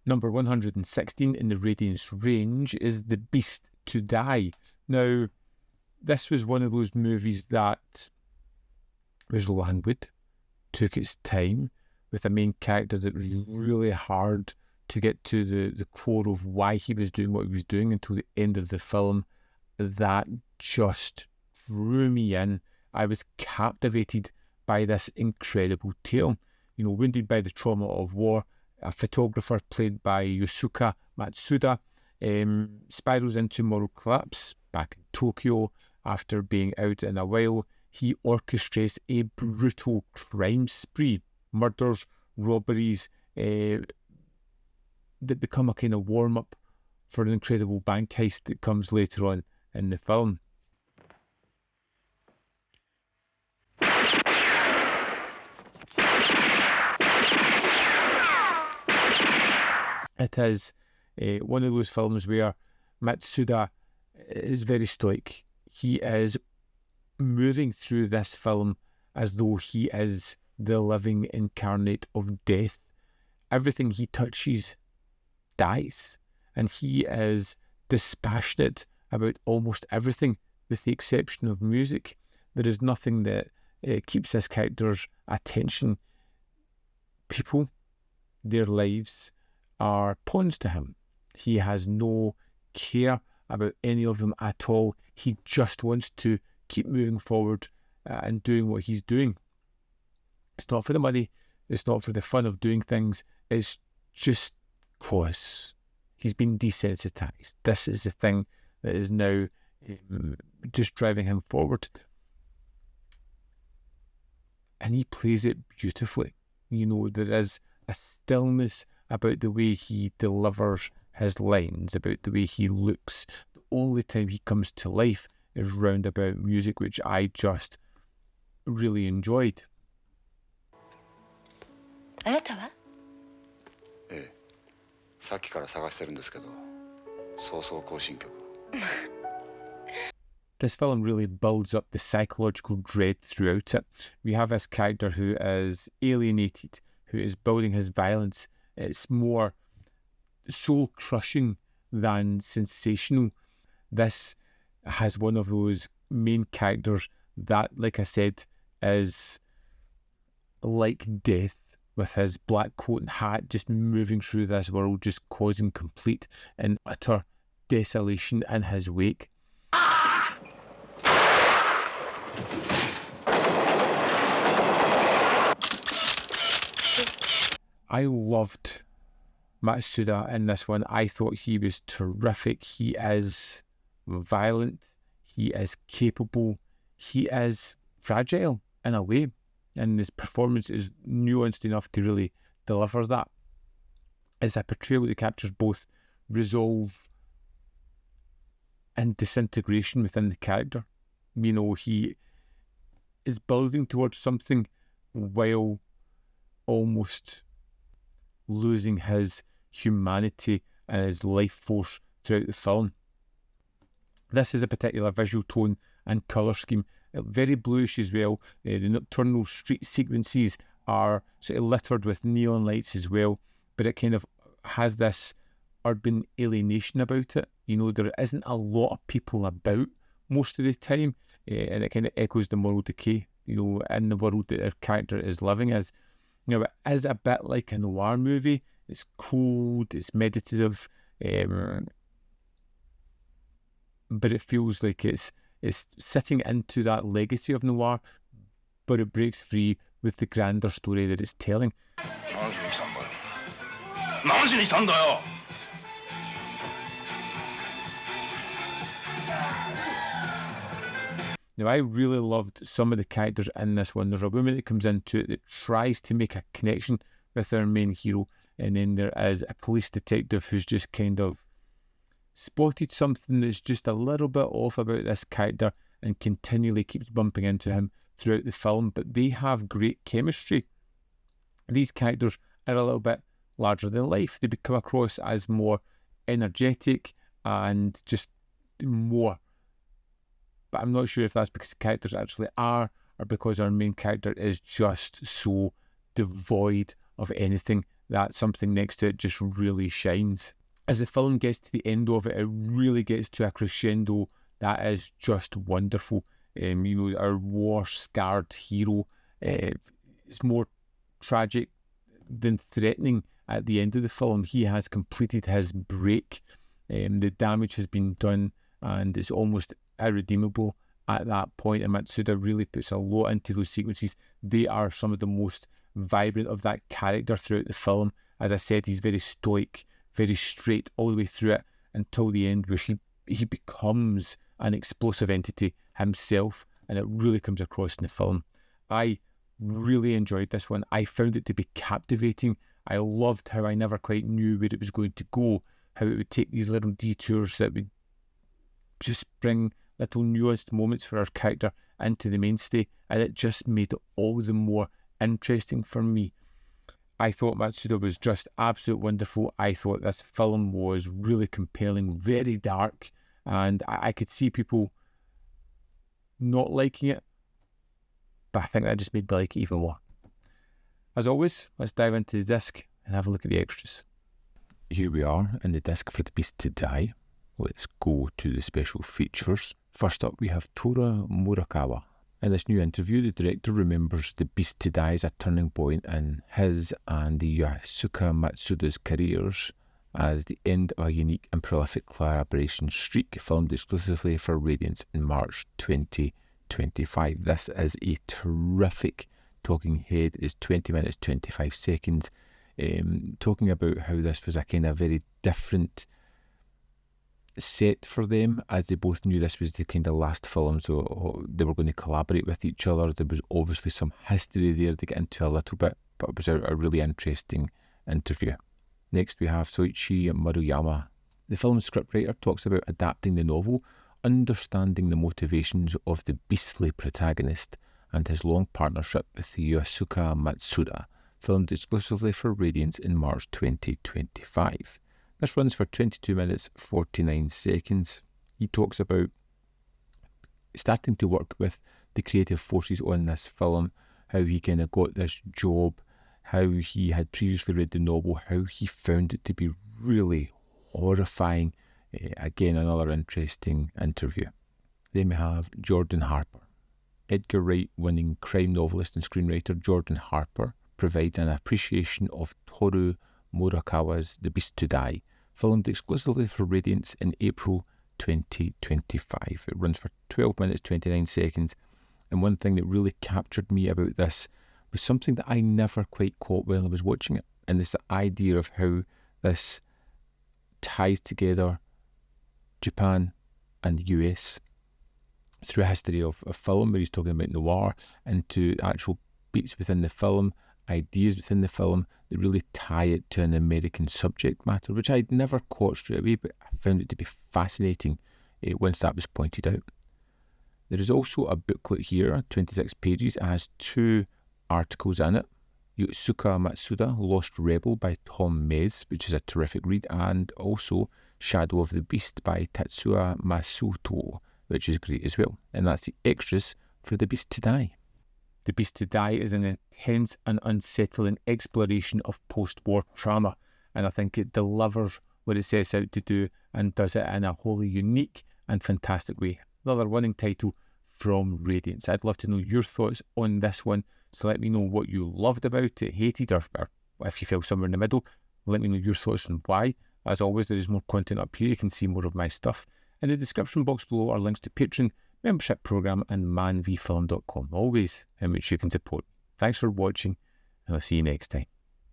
Number 116 in the Radiance range is The Beast to Die. Now, this was one of those movies that was languid, took its time, with a main character that was really hard to get to the core of why he was doing what he was doing until the end of the film. That just drew me in. I was captivated by this incredible tale. You know, wounded by the trauma of war, a photographer played by Yūsaku Matsuda spirals into moral collapse back in Tokyo. After being out in a while, he orchestrates a brutal crime spree, murders, robberies, that become a kind of warm-up for an incredible bank heist that comes later on in the film. It is one of those films where Matsuda is very stoic. He is moving through this film as though he is the living incarnate of death. Everything he touches dies, and he is dispassionate about almost everything, with the exception of music. There is nothing that keeps this character's attention. People, their lives are pawns to him. He has no care about any of them at all. He just wants to keep moving forward and doing what he's doing. It's not for the money, it's not for the fun of doing things, it's just cause he's been desensitized. This is the thing that is now just driving him forward. And he plays it beautifully. You know, there is a stillness about the way he delivers his lines, about the way he looks. The only time he comes to life is roundabout music, which I just really enjoyed. あなたは？ええ、さっきから探してるんですけど、早々更新曲。This film really builds up the psychological dread throughout it. We have this character who is alienated, who is building his violence. It's more soul-crushing than sensational. This has one of those main characters that, like I said, is like death, with his black coat and hat just moving through this world, just causing complete and utter desolation in his wake. I loved Matsuda in this one. I thought he was terrific. He is violent, he is capable, he is fragile in a way, and his performance is nuanced enough to really deliver that. It's a portrayal that captures both resolve and disintegration within the character. You know, he is building towards something while almost losing his humanity and his life force throughout the film. This is a particular visual tone and colour scheme, very bluish as well. The nocturnal street sequences are sort of littered with neon lights as well, but it kind of has this urban alienation about it. You know, there isn't a lot of people about most of the time, and it kind of echoes the moral decay, you know, in the world that our character is living as. You know, it is a bit like a noir movie. It's cold, it's meditative, but it feels like it's sitting into that legacy of noir, but it breaks free with the grander story that it's telling. Now, I really loved some of the characters in this one. There's a woman that comes into it that tries to make a connection with our main hero, and then there is a police detective who's just kind of spotted something that's just a little bit off about this character and continually keeps bumping into him throughout the film, but they have great chemistry. These characters are a little bit larger than life. They become across as more energetic and just more. But I'm not sure if that's because the characters actually are, or because our main character is just so devoid of anything that something next to it just really shines. As the film gets to the end of it, it really gets to a crescendo that is just wonderful. Our war-scarred hero is more tragic than threatening at the end of the film. He has completed his break. The damage has been done and it's almost irredeemable at that point, and Matsuda really puts a lot into those sequences. They are some of the most vibrant of that character throughout the film. As I said, he's very stoic, very straight all the way through it until the end, where he becomes an explosive entity himself, and it really comes across in the film. I really enjoyed this one. I found it to be captivating. I loved how I never quite knew where it was going to go, how it would take these little detours that would just bring little nuanced moments for our character into the mainstay, and it just made it all the more interesting for me. I thought Matsuda was just absolute wonderful. I thought this film was really compelling, very dark, and I could see people not liking it, but I think that just made me like it even more. As always, let's dive into the disc and have a look at the extras. Here we are in the disc for The Beast to Die. Let's go to the special features. First up, we have Toru Murakawa. In this new interview, the director remembers The Beast to Die as a turning point in his and the Yūsaku Matsuda's careers as the end of a unique and prolific collaboration streak filmed exclusively for Radiance in March 2025. This is a terrific talking head. It's 20 minutes, 25 seconds, talking about how this was a kind of very different set for them, as they both knew this was the kind of last film, so they were going to collaborate with each other. There was obviously some history there to get into a little bit, but it was a really interesting interview. Next we have Soichi Maruyama. The film's scriptwriter talks about adapting the novel, understanding the motivations of the beastly protagonist, and his long partnership with Yūsaku Matsuda, filmed exclusively for Radiance in March 2025. This runs for 22 minutes, 49 seconds. He talks about starting to work with the creative forces on this film, how he kind of got this job, how he had previously read the novel, how he found it to be really horrifying. Again, another interesting interview. Then we have Jordan Harper. Edgar Wright winning crime novelist and screenwriter Jordan Harper provides an appreciation of Toru Murakawa's The Beast to Die, filmed exclusively for Radiance in April 2025. It runs for 12 minutes 29 seconds, and one thing that really captured me about this was something that I never quite caught while I was watching it, and it's the idea of how this ties together Japan and the US through a history of film, where he's talking about noir, into actual beats within the film, ideas within the film that really tie it to an American subject matter, which I'd never caught straight away, but I found it to be fascinating once that was pointed out. There is also a booklet here, 26 pages. It has 2 articles in it. Yūsaku Matsuda, Lost Rebel by Tom Mez, which is a terrific read, and also Shadow of the Beast by Tatsuya Masuto, which is great as well. And that's the extras for The Beast to Die. The Beast to Die is an intense and unsettling exploration of post-war trauma, and I think it delivers what it sets out to do and does it in a wholly unique and fantastic way. Another winning title from Radiance. I'd love to know your thoughts on this one, so let me know what you loved about it, hated, or if you fell somewhere in the middle. Let me know your thoughts and why. As always, there is more content up here. You can see more of my stuff. In the description box below are links to Patreon, membership program, and manvfilm.com, always in which you can support. Thanks for watching, and I'll see you next time.